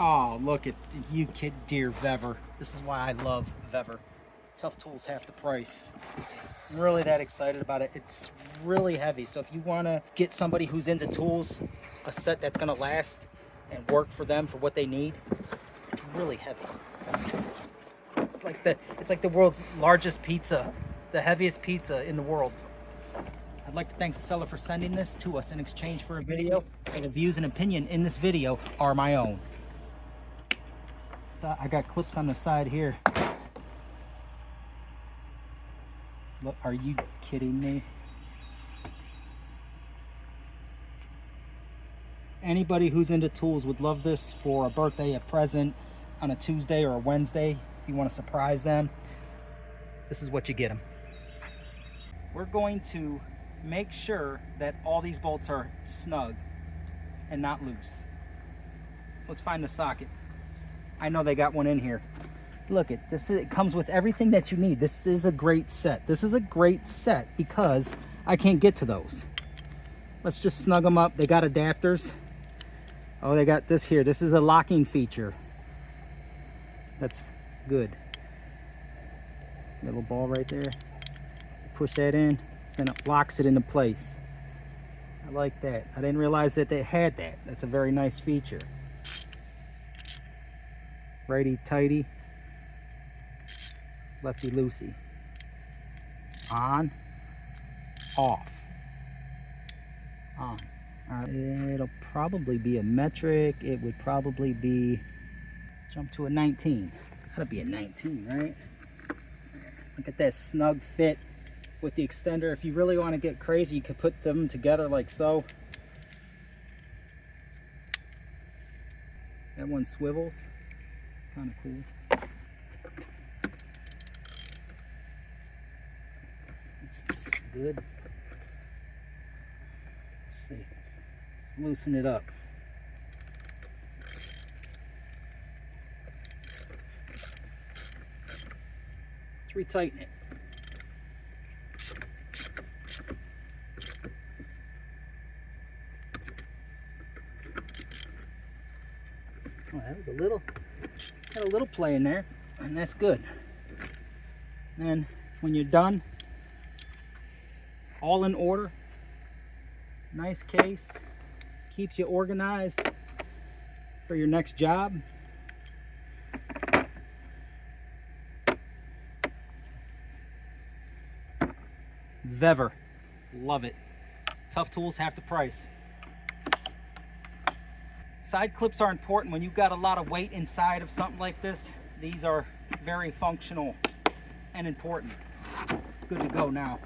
Oh, look at you, kid, dear VEVOR. This is why I love VEVOR. Tough tools, half the price. I'm really that excited about it. It's really heavy, so if you want to get somebody who's into tools, a set that's going to last and work for them for what they need, it's really heavy. It's like the world's largest pizza, the heaviest pizza in the world. I'd like to thank the seller for sending this to us in exchange for a video, and the views and opinion in this video are my own. I got clips on the side here. Look, are you kidding me? Anybody who's into tools would love this for a birthday, a present, on a Tuesday or a Wednesday. If you want to surprise them, this is what you get them. We're going to make sure that all these bolts are snug and not loose. Let's find the socket. I know they got one in here. Look at this. It comes with everything that you need. This is a great set. This is a great set because I can't get to those. Let's just snug them up. They got adapters. Oh, they got this here. This is a locking feature. That's good. Little ball right there. Push that in, and it locks it into place. I like that. I didn't realize that they had that. That's a very nice feature. Righty tighty, lefty loosey. On, off, on. It'll probably be a metric. It would probably be, jump to a 19. Gotta be a 19, right? Look at that snug fit with the extender. If you really want to get crazy, you could put them together like so. That one swivels. Kind of cool. It's good. Let's see. Loosen it up. Let's retighten it. Oh, that was got a little play in there, and that's good. And when you're done, all in order, nice case, keeps you organized for your next job. VEVOR, love it. Tough tools, half the price. Side clips are important when you've got a lot of weight inside of something like this. These are very functional and important. Good to go now.